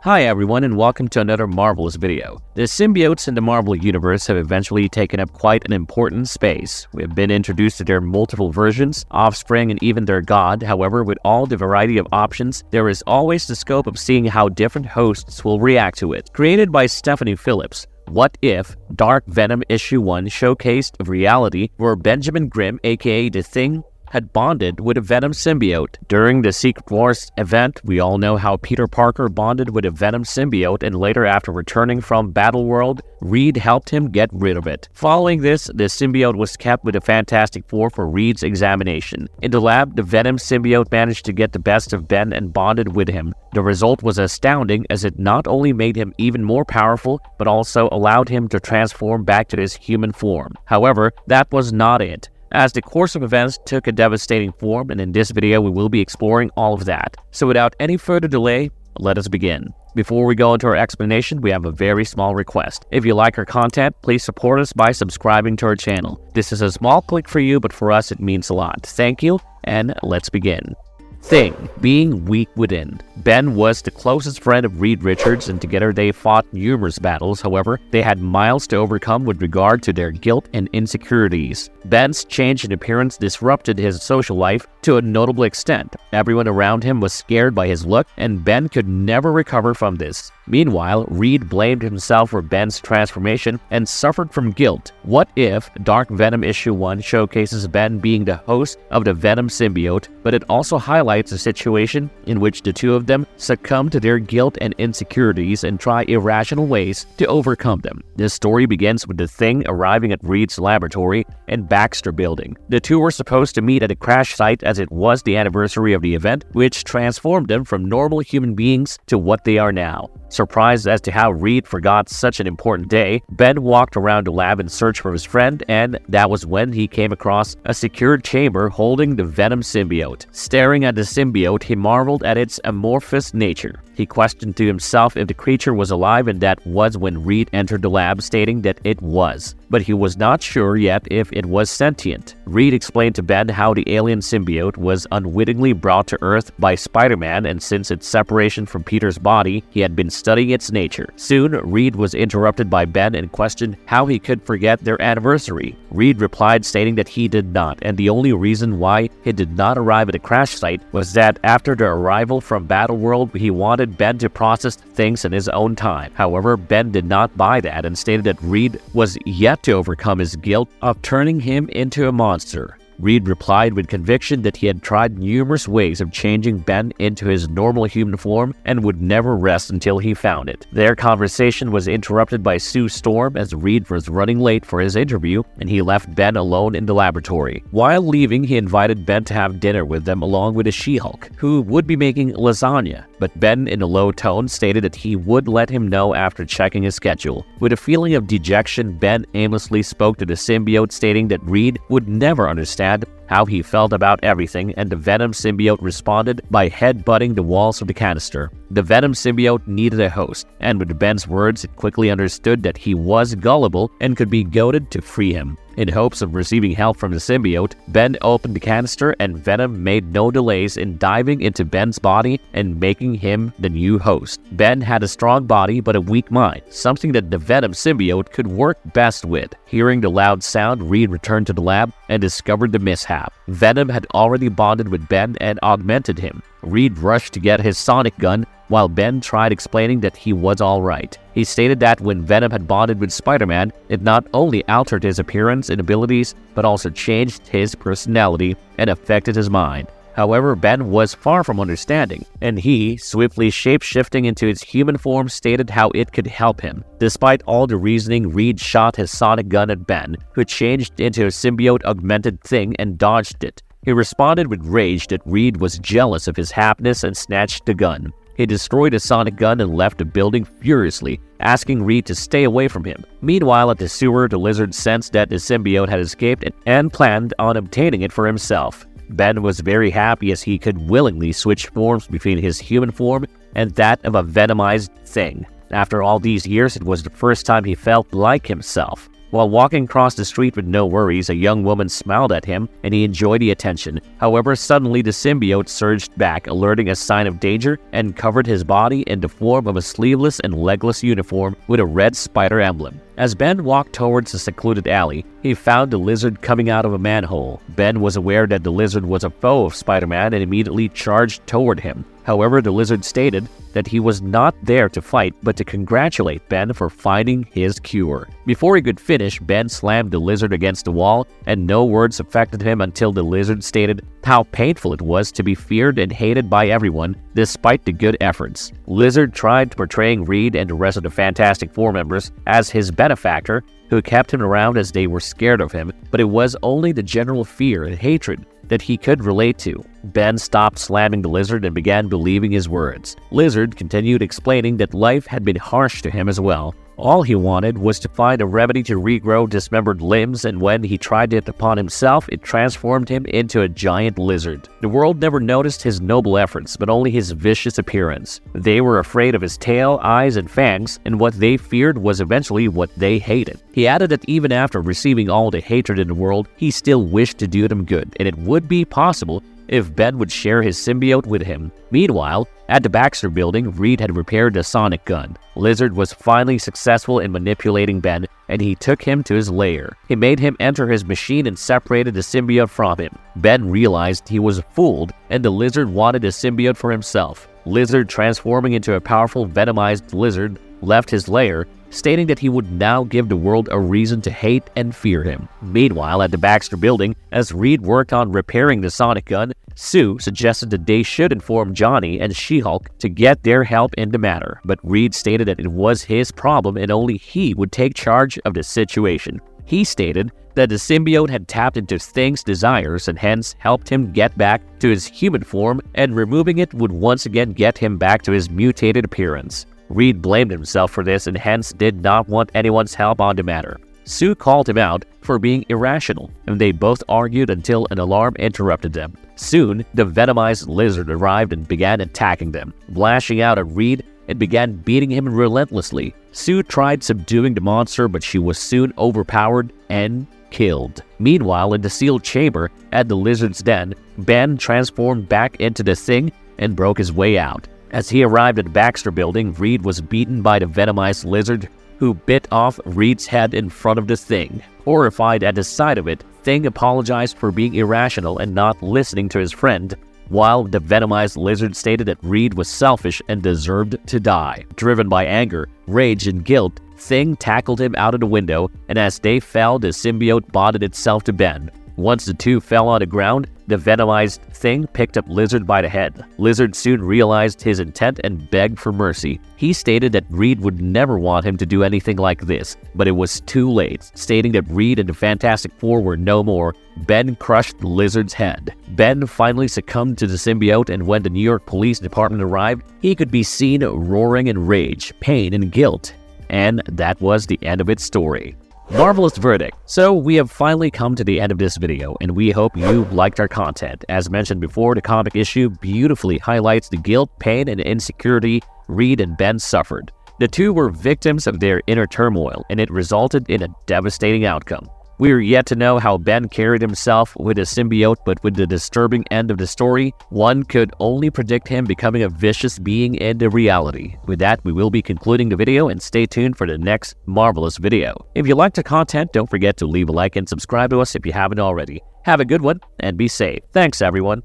Hi everyone, and welcome to another marvelous video. The symbiotes in the Marvel Universe have eventually taken up quite an important space. We have been introduced to their multiple versions, offspring, and even their god. However, with all the variety of options, there is always the scope of seeing how different hosts will react to it. Created by Stephanie Phillips, What If? Dark Venom Issue 1 showcased a reality where Benjamin Grimm, aka The Thing, had bonded with a Venom symbiote. During the Secret Wars event, we all know how Peter Parker bonded with a Venom symbiote, and later, after returning from Battleworld, Reed helped him get rid of it. Following this, the symbiote was kept with the Fantastic Four for Reed's examination. In the lab, the Venom symbiote managed to get the best of Ben and bonded with him. The result was astounding, as it not only made him even more powerful, but also allowed him to transform back to his human form. However, that was not it, as the course of events took a devastating form, and in this video we will be exploring all of that. So without any further delay, let us begin. Before we go into our explanation, we have a very small request. If you like our content, please support us by subscribing to our channel. This is a small click for you, but for us it means a lot. Thank you, and let's begin. Thing, being weak within. Ben was the closest friend of Reed Richards, and together they fought numerous battles. However, they had miles to overcome with regard to their guilt and insecurities. Ben's change in appearance disrupted his social life to a notable extent. Everyone around him was scared by his look, and Ben could never recover from this. Meanwhile, Reed blamed himself for Ben's transformation and suffered from guilt. What If? Dark Venom Issue 1 showcases Ben being the host of the Venom symbiote, but it also highlights a situation in which the two of them succumb to their guilt and insecurities and try irrational ways to overcome them. This story begins with the Thing arriving at Reed's laboratory in Baxter Building. The two were supposed to meet at a crash site, as it was the anniversary of the event, which transformed them from normal human beings to what they are now. Surprised as to how Reed forgot such an important day, Ben walked around the lab in search for his friend, and that was when he came across a secured chamber holding the Venom symbiote. Staring at the symbiote, he marveled at its amorphous nature. He questioned to himself if the creature was alive, and that was when Reed entered the lab, stating that it was. But he was not sure yet if it was sentient. Reed explained to Ben how the alien symbiote was unwittingly brought to Earth by Spider-Man, and since its separation from Peter's body, he had been studying its nature. Soon, Reed was interrupted by Ben and questioned how he could forget their anniversary. Reed replied, stating that he did not, and the only reason why he did not arrive at the crash site was that after their arrival from Battleworld, he wanted Ben to process things in his own time. However, Ben did not buy that and stated that Reed was yet to overcome his guilt of turning him into a monster. Reed replied with conviction that he had tried numerous ways of changing Ben into his normal human form and would never rest until he found it. Their conversation was interrupted by Sue Storm, as Reed was running late for his interview, and he left Ben alone in the laboratory. While leaving, he invited Ben to have dinner with them along with a She-Hulk, who would be making lasagna, but Ben, in a low tone, stated that he would let him know after checking his schedule. With a feeling of dejection, Ben aimlessly spoke to the symbiote, stating that Reed would never understand how he felt about everything, and the Venom symbiote responded by headbutting the walls of the canister. The Venom symbiote needed a host, and with Ben's words, it quickly understood that he was gullible and could be goaded to free him. In hopes of receiving help from the symbiote, Ben opened the canister, and Venom made no delays in diving into Ben's body and making him the new host. Ben had a strong body but a weak mind, something that the Venom symbiote could work best with. Hearing the loud sound, Reed returned to the lab and discovered the mishap. Venom had already bonded with Ben and augmented him. Reed rushed to get his sonic gun, while Ben tried explaining that he was alright. He stated that when Venom had bonded with Spider-Man, it not only altered his appearance and abilities, but also changed his personality and affected his mind. However, Ben was far from understanding, and he, swiftly shape-shifting into his human form, stated how it could help him. Despite all the reasoning, Reed shot his sonic gun at Ben, who changed into a symbiote-augmented thing and dodged it. He responded with rage that Reed was jealous of his happiness and snatched the gun. He destroyed his sonic gun and left the building furiously, asking Reed to stay away from him. Meanwhile, at the sewer, the lizard sensed that the symbiote had escaped and planned on obtaining it for himself. Ben was very happy, as he could willingly switch forms between his human form and that of a venomized thing. After all these years, it was the first time he felt like himself. While walking across the street with no worries, a young woman smiled at him and he enjoyed the attention. However, suddenly the symbiote surged back, alerting a sign of danger, and covered his body in the form of a sleeveless and legless uniform with a red spider emblem. As Ben walked towards a secluded alley, he found the lizard coming out of a manhole. Ben was aware that the lizard was a foe of Spider-Man and immediately charged toward him. However, the lizard stated that he was not there to fight, but to congratulate Ben for finding his cure. Before he could finish, Ben slammed the lizard against the wall, and no words affected him until the lizard stated how painful it was to be feared and hated by everyone, despite the good efforts. Lizard tried portraying Reed and the rest of the Fantastic Four members as his benefactor, who kept him around as they were scared of him, but it was only the general fear and hatred that he could relate to. Ben stopped slamming the lizard and began believing his words. Lizard continued explaining that life had been harsh to him as well. All he wanted was to find a remedy to regrow dismembered limbs, and when he tried it upon himself, it transformed him into a giant lizard. The world never noticed his noble efforts, but only his vicious appearance. They were afraid of his tail, eyes, and fangs, and what they feared was eventually what they hated. He added that even after receiving all the hatred in the world, he still wished to do them good, and it would be possible if Ben would share his symbiote with him. Meanwhile, at the Baxter building, Reed had repaired the sonic gun. Lizard was finally successful in manipulating Ben, and he took him to his lair. He made him enter his machine and separated the symbiote from him. Ben realized he was fooled, and the lizard wanted the symbiote for himself. Lizard, transforming into a powerful venomized lizard, left his lair, stating that he would now give the world a reason to hate and fear him. Meanwhile, at the Baxter building, as Reed worked on repairing the sonic gun, Sue suggested that they should inform Johnny and She-Hulk to get their help in the matter, but Reed stated that it was his problem and only he would take charge of the situation. He stated that the symbiote had tapped into Thing's desires and hence helped him get back to his human form, and removing it would once again get him back to his mutated appearance. Reed blamed himself for this and hence did not want anyone's help on the matter. Sue called him out for being irrational, and they both argued until an alarm interrupted them. Soon, the venomized lizard arrived and began attacking them. Lashing out at Reed, it began beating him relentlessly. Sue tried subduing the monster, but she was soon overpowered and killed. Meanwhile, in the sealed chamber at the lizard's den, Ben transformed back into the Thing and broke his way out. As he arrived at the Baxter building, Reed was beaten by the venomized lizard, who bit off Reed's head in front of the Thing. Horrified at the sight of it, Thing apologized for being irrational and not listening to his friend, while the venomized lizard stated that Reed was selfish and deserved to die. Driven by anger, rage, and guilt, Thing tackled him out of the window, and as they fell, the symbiote bonded itself to Ben. Once the two fell on the ground, the venomized Thing picked up Lizard by the head. Lizard soon realized his intent and begged for mercy. He stated that Reed would never want him to do anything like this, but it was too late. Stating that Reed and the Fantastic Four were no more, Ben crushed the Lizard's head. Ben finally succumbed to the symbiote, and when the New York Police Department arrived, he could be seen roaring in rage, pain, and guilt. And that was the end of its story. Marvelous verdict. So we have finally come to the end of this video, and we hope you liked our content. As mentioned before, the comic issue beautifully highlights the guilt, pain, and insecurity Reed and Ben suffered. The two were victims of their inner turmoil, and it resulted in a devastating outcome. We are yet to know how Ben carried himself with a symbiote, but with the disturbing end of the story, one could only predict him becoming a vicious being in the reality. With that, we will be concluding the video, and stay tuned for the next marvelous video. If you liked the content, don't forget to leave a like and subscribe to us if you haven't already. Have a good one, and be safe. Thanks, everyone.